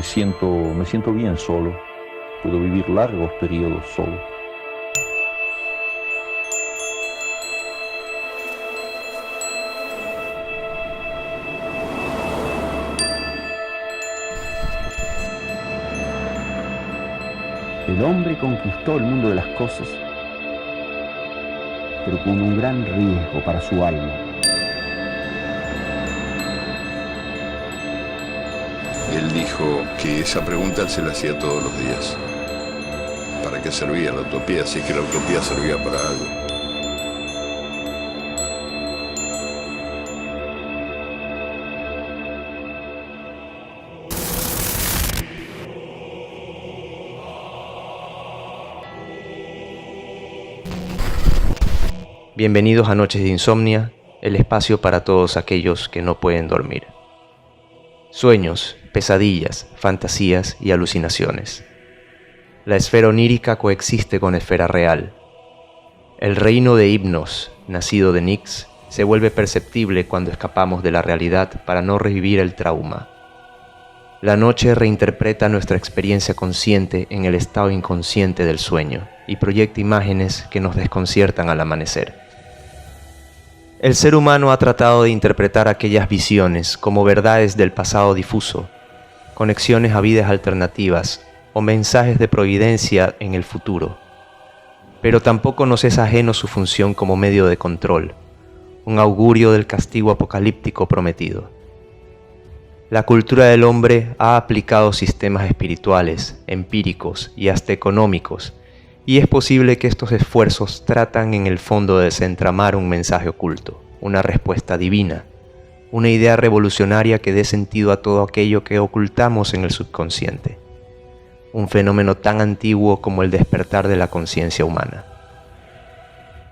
me siento bien solo. Puedo vivir largos periodos solo. El hombre conquistó el mundo de las cosas, pero con un gran riesgo para su alma. Él dijo que esa pregunta él se la hacía todos los días. ¿Para qué servía la utopía? Si es que la utopía servía para algo. Bienvenidos a Noches de Insomnia, el espacio para todos aquellos que no pueden dormir. Sueños, pesadillas, fantasías y alucinaciones. La esfera onírica coexiste con la esfera real. El reino de Hipnos, nacido de Nyx, se vuelve perceptible cuando escapamos de la realidad para no revivir el trauma. La noche reinterpreta nuestra experiencia consciente en el estado inconsciente del sueño y proyecta imágenes que nos desconciertan al amanecer. El ser humano ha tratado de interpretar aquellas visiones como verdades del pasado difuso, conexiones a vidas alternativas o mensajes de providencia en el futuro. Pero tampoco nos es ajeno su función como medio de control, un augurio del castigo apocalíptico prometido. La cultura del hombre ha aplicado sistemas espirituales, empíricos y hasta económicos, y es posible que estos esfuerzos tratan en el fondo de desentramar un mensaje oculto, una respuesta divina, una idea revolucionaria que dé sentido a todo aquello que ocultamos en el subconsciente, un fenómeno tan antiguo como el despertar de la conciencia humana.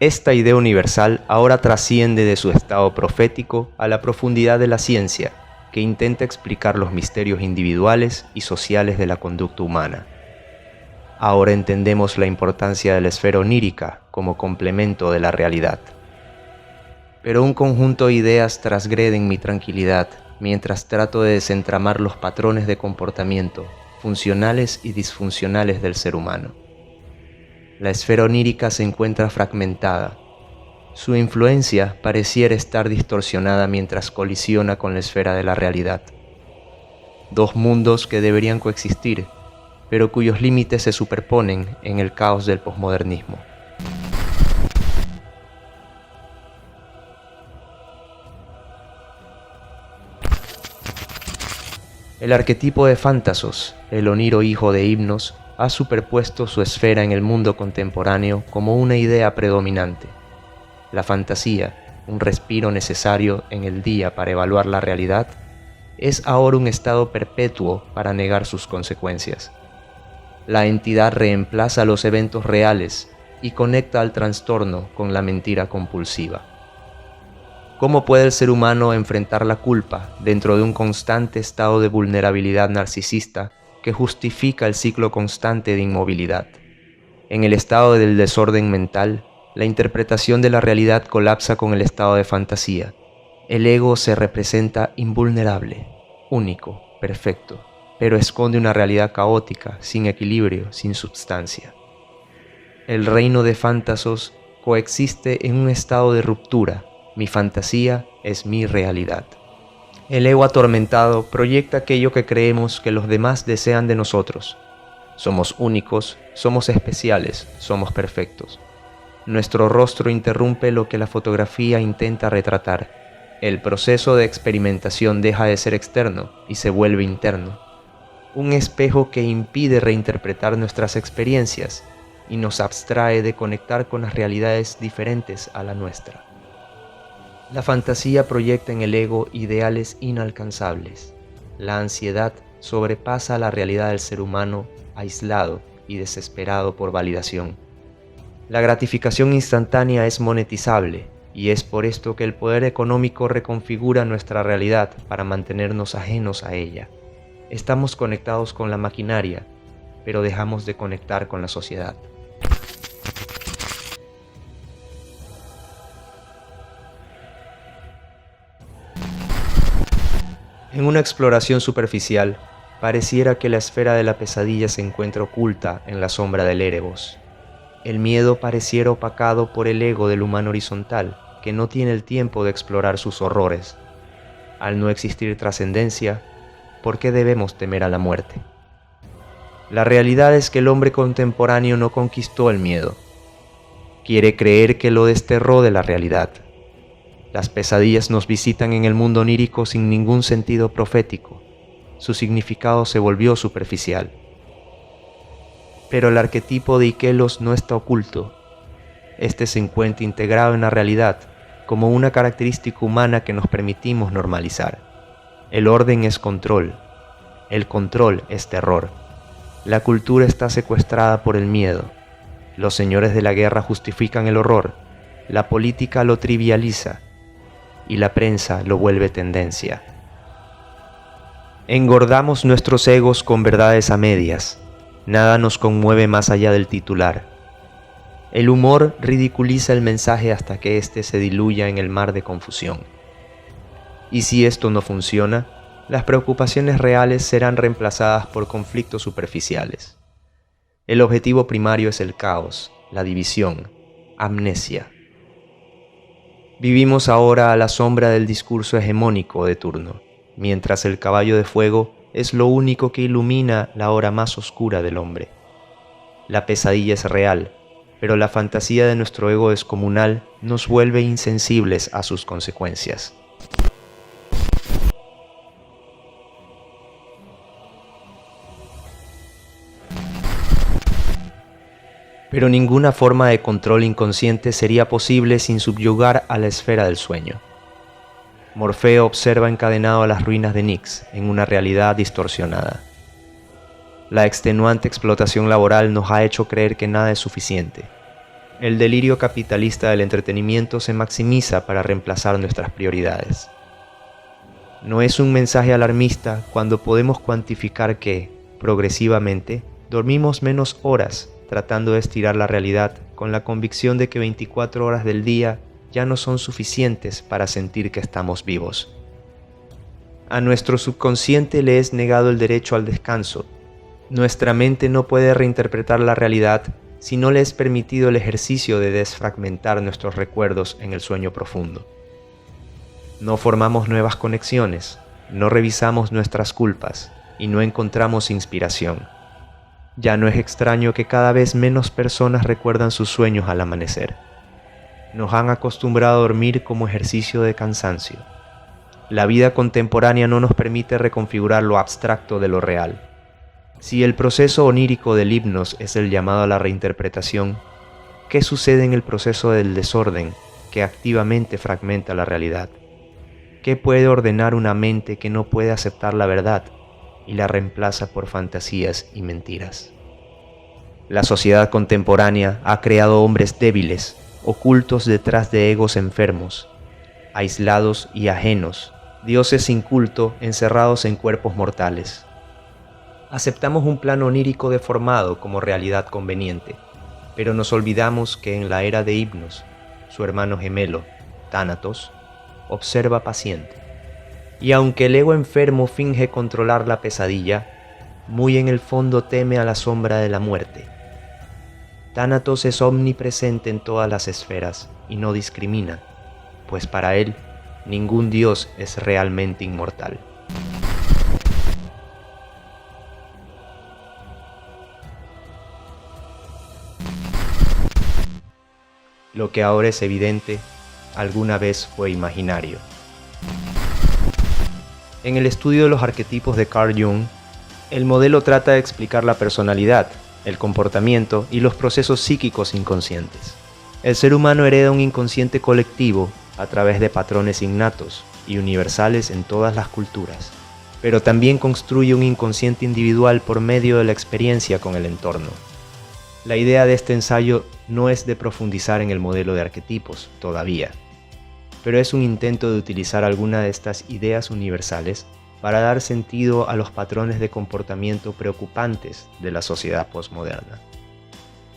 Esta idea universal ahora trasciende de su estado profético a la profundidad de la ciencia, que intenta explicar los misterios individuales y sociales de la conducta humana. Ahora entendemos la importancia de la esfera onírica como complemento de la realidad. Pero un conjunto de ideas transgreden mi tranquilidad mientras trato de desentramar los patrones de comportamiento funcionales y disfuncionales del ser humano. La esfera onírica se encuentra fragmentada. Su influencia pareciera estar distorsionada mientras colisiona con la esfera de la realidad. Dos mundos que deberían coexistir, pero cuyos límites se superponen en el caos del posmodernismo. El arquetipo de Phantasos, el oniro hijo de Hipnos, ha superpuesto su esfera en el mundo contemporáneo como una idea predominante. La fantasía, un respiro necesario en el día para evaluar la realidad, es ahora un estado perpetuo para negar sus consecuencias. La entidad reemplaza los eventos reales y conecta al trastorno con la mentira compulsiva. ¿Cómo puede el ser humano enfrentar la culpa dentro de un constante estado de vulnerabilidad narcisista que justifica el ciclo constante de inmovilidad? En el estado del desorden mental, la interpretación de la realidad colapsa con el estado de fantasía. El ego se representa invulnerable, único, perfecto, pero esconde una realidad caótica, sin equilibrio, sin substancia. El reino de Phantasos coexiste en un estado de ruptura. Mi fantasía es mi realidad. El ego atormentado proyecta aquello que creemos que los demás desean de nosotros. Somos únicos, somos especiales, somos perfectos. Nuestro rostro interrumpe lo que la fotografía intenta retratar. El proceso de experimentación deja de ser externo y se vuelve interno. Un espejo que impide reinterpretar nuestras experiencias y nos abstrae de conectar con las realidades diferentes a la nuestra. La fantasía proyecta en el ego ideales inalcanzables. La ansiedad sobrepasa la realidad del ser humano aislado y desesperado por validación. La gratificación instantánea es monetizable y es por esto que el poder económico reconfigura nuestra realidad para mantenernos ajenos a ella. Estamos conectados con la maquinaria, pero dejamos de conectar con la sociedad. En una exploración superficial, Pareciera que la esfera de la pesadilla se encuentra oculta en la sombra del Erebos. El miedo pareciera opacado por el ego del humano horizontal, que no tiene el tiempo de explorar sus horrores. Al no existir trascendencia, ¿por qué debemos temer a la muerte? La realidad es que el hombre contemporáneo no conquistó el miedo. Quiere creer que lo desterró de la realidad. Las pesadillas nos visitan en el mundo onírico sin ningún sentido profético. Su significado se volvió superficial. Pero el arquetipo de Ikelos no está oculto. Este se encuentra integrado en la realidad como una característica humana que nos permitimos normalizar. El orden es control. El control es terror. La cultura está secuestrada por el miedo. Los señores de la guerra justifican el horror. La política lo trivializa. Y la prensa lo vuelve tendencia. Engordamos nuestros egos con verdades a medias. Nada nos conmueve más allá del titular. El humor ridiculiza el mensaje hasta que éste se diluya en el mar de confusión. Y si esto no funciona, las preocupaciones reales serán reemplazadas por conflictos superficiales. El objetivo primario es el caos, la división, amnesia. Vivimos ahora a la sombra del discurso hegemónico de turno, mientras el caballo de fuego es lo único que ilumina la hora más oscura del hombre. La pesadilla es real, pero la fantasía de nuestro ego descomunal nos vuelve insensibles a sus consecuencias. Pero ninguna forma de control inconsciente sería posible sin subyugar a la esfera del sueño. Morfeo observa encadenado a las ruinas de Nyx en una realidad distorsionada. La extenuante explotación laboral nos ha hecho creer que nada es suficiente. El delirio capitalista del entretenimiento se maximiza para reemplazar nuestras prioridades. No es un mensaje alarmista cuando podemos cuantificar que, progresivamente, dormimos menos horas tratando de estirar la realidad con la convicción de que 24 horas del día ya no son suficientes para sentir que estamos vivos. A nuestro subconsciente le es negado el derecho al descanso. Nuestra mente no puede reinterpretar la realidad si no le es permitido el ejercicio de desfragmentar nuestros recuerdos en el sueño profundo. No formamos nuevas conexiones, no revisamos nuestras culpas y no encontramos inspiración. Ya no es extraño que cada vez menos personas recuerdan sus sueños al amanecer. Nos han acostumbrado a dormir como ejercicio de cansancio. La vida contemporánea no nos permite reconfigurar lo abstracto de lo real. Si el proceso onírico del hipnos es el llamado a la reinterpretación, ¿qué sucede en el proceso del desorden que activamente fragmenta la realidad? ¿Qué puede ordenar una mente que no puede aceptar la verdad y la reemplaza por fantasías y mentiras? La sociedad contemporánea ha creado hombres débiles, ocultos detrás de egos enfermos, aislados y ajenos, dioses sin culto encerrados en cuerpos mortales. Aceptamos un plano onírico deformado como realidad conveniente, pero nos olvidamos que en la era de Hipnos, su hermano gemelo, Thanatos, observa paciente. Y aunque el ego enfermo finge controlar la pesadilla, muy en el fondo teme a la sombra de la muerte. Thanatos es omnipresente en todas las esferas y no discrimina, pues para él ningún dios es realmente inmortal. Lo que ahora es evidente, alguna vez fue imaginario. En el estudio de los arquetipos de Carl Jung, el modelo trata de explicar la personalidad, el comportamiento y los procesos psíquicos inconscientes. El ser humano hereda un inconsciente colectivo a través de patrones innatos y universales en todas las culturas, pero también construye un inconsciente individual por medio de la experiencia con el entorno. La idea de este ensayo no es de profundizar en el modelo de arquetipos, todavía, pero es un intento de utilizar alguna de estas ideas universales para dar sentido a los patrones de comportamiento preocupantes de la sociedad postmoderna.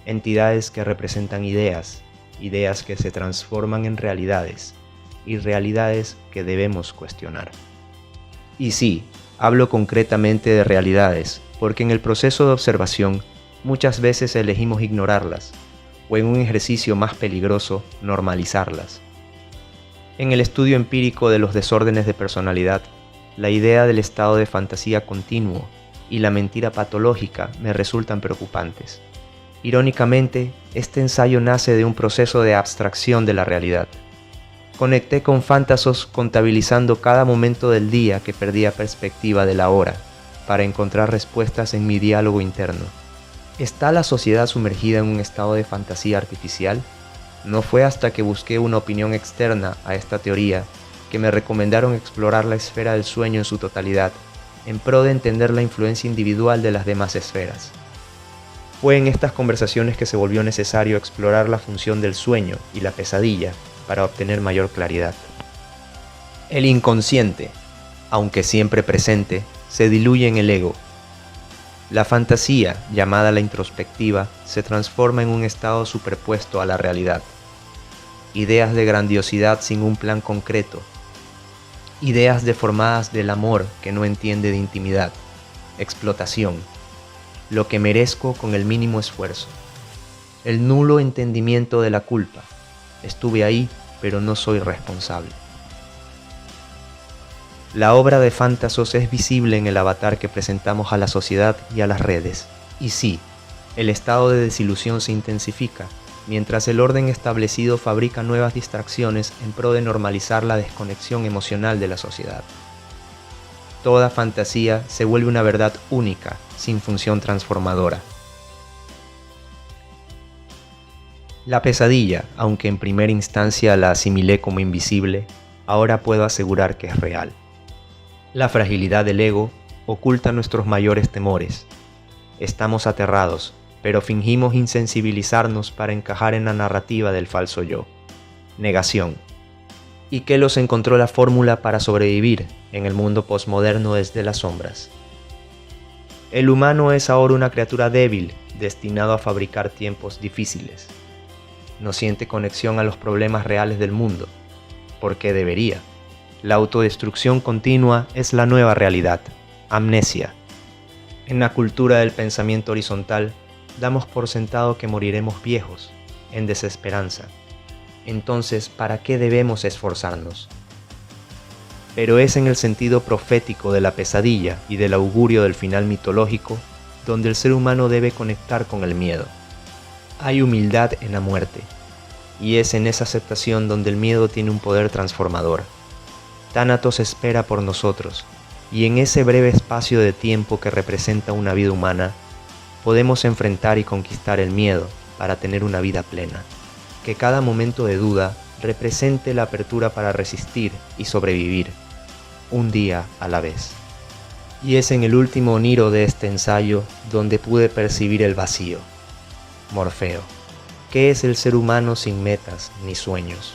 Entidades que representan ideas que se transforman en realidades, y realidades que debemos cuestionar. Y sí, Hablo concretamente de realidades, porque en el proceso de observación muchas veces elegimos ignorarlas, o en un ejercicio más peligroso, normalizarlas. En el estudio empírico de los desórdenes de personalidad, la idea del estado de fantasía continuo y la mentira patológica me resultan preocupantes. Irónicamente, este ensayo nace de un proceso de abstracción de la realidad. Conecté con fantasos contabilizando cada momento del día que perdía perspectiva de la hora, para encontrar respuestas en mi diálogo interno. ¿Está la sociedad sumergida en un estado de fantasía artificial? No fue hasta que busqué una opinión externa a esta teoría que me recomendaron explorar la esfera del sueño en su totalidad, en pro de entender la influencia individual de las demás esferas. Fue en estas conversaciones que se volvió necesario explorar la función del sueño y la pesadilla para obtener mayor claridad. El inconsciente, aunque siempre presente, se diluye en el ego. La fantasía, llamada la introspectiva, se transforma en un estado superpuesto a la realidad. Ideas de grandiosidad sin un plan concreto. Ideas deformadas del amor que no entiende de intimidad. Explotación. Lo que merezco con el mínimo esfuerzo. El nulo entendimiento de la culpa. Estuve ahí, pero no soy responsable. La obra de fantasos es visible en el avatar que presentamos a la sociedad y a las redes. Y sí, el estado de desilusión se intensifica, mientras el orden establecido fabrica nuevas distracciones en pro de normalizar la desconexión emocional de la sociedad. Toda fantasía se vuelve una verdad única, sin función transformadora. La pesadilla, aunque en primera instancia la asimilé como invisible, ahora puedo asegurar que es real. La fragilidad del ego oculta nuestros mayores temores. Estamos aterrados, pero fingimos insensibilizarnos para encajar en la narrativa del falso yo. Negación. ¿Y Kelos encontró la fórmula para sobrevivir en el mundo posmoderno desde las sombras? El humano es ahora una criatura débil, destinado a fabricar tiempos difíciles. No siente conexión a los problemas reales del mundo, porque debería. La autodestrucción continua es la nueva realidad, amnesia. En la cultura del pensamiento horizontal, damos por sentado que moriremos viejos, en desesperanza. Entonces, ¿para qué debemos esforzarnos? Pero es en el sentido profético de la pesadilla y del augurio del final mitológico donde el ser humano debe conectar con el miedo. Hay humildad en la muerte, y es en esa aceptación donde el miedo tiene un poder transformador. Thanatos espera por nosotros, y en ese breve espacio de tiempo que representa una vida humana, podemos enfrentar y conquistar el miedo para tener una vida plena. Que cada momento de duda represente la apertura para resistir y sobrevivir, un día a la vez. Y es en el último niro de este ensayo donde pude percibir el vacío. Morfeo, ¿qué es el ser humano sin metas ni sueños?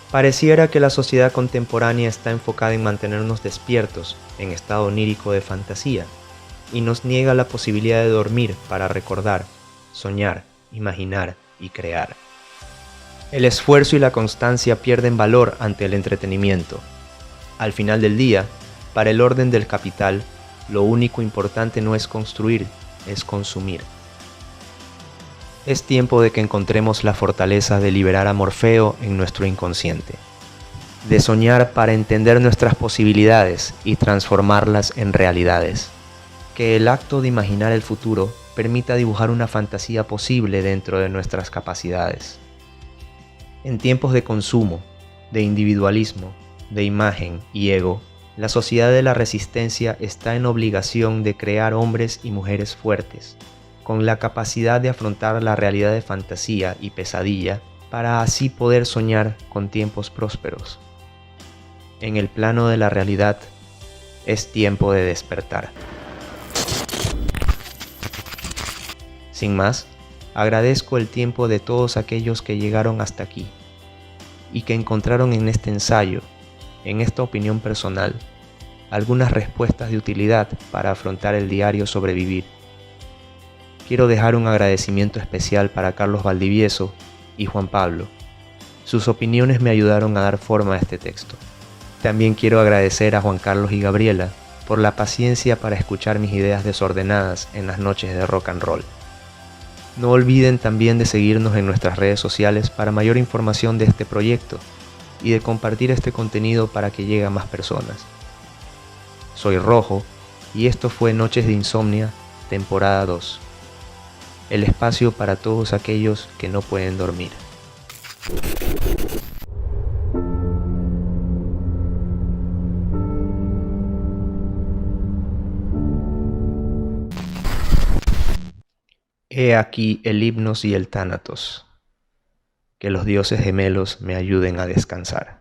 Pareciera que la sociedad contemporánea está enfocada en mantenernos despiertos en estado onírico de fantasía y nos niega la posibilidad de dormir para recordar, soñar, imaginar y crear. El esfuerzo y la constancia pierden valor ante el entretenimiento. Al final del día, para el orden del capital, lo único importante no es construir, es consumir. Es tiempo de que encontremos la fortaleza de liberar a Morfeo en nuestro inconsciente, de soñar para entender nuestras posibilidades y transformarlas en realidades. Que el acto de imaginar el futuro permita dibujar una fantasía posible dentro de nuestras capacidades. En tiempos de consumo, de individualismo, de imagen y ego, la sociedad de la resistencia está en obligación de crear hombres y mujeres fuertes, con la capacidad de afrontar la realidad de fantasía y pesadilla para así poder soñar con tiempos prósperos. En el plano de la realidad, es tiempo de despertar. Sin más, agradezco el tiempo de todos aquellos que llegaron hasta aquí y que encontraron en este ensayo, en esta opinión personal, algunas respuestas de utilidad para afrontar el diario sobrevivir. Quiero dejar un agradecimiento especial para Carlos Valdivieso y Juan Pablo. Sus opiniones me ayudaron a dar forma a este texto. También quiero agradecer a Juan Carlos y Gabriela por la paciencia para escuchar mis ideas desordenadas en las noches de rock and roll. No olviden también de seguirnos en nuestras redes sociales para mayor información de este proyecto y de compartir este contenido para que llegue a más personas. Soy Rojo y esto fue Noches de Insomnia, temporada 2. El espacio para todos aquellos que no pueden dormir. He aquí el himnos y el tánatos. Que los dioses gemelos me ayuden a descansar.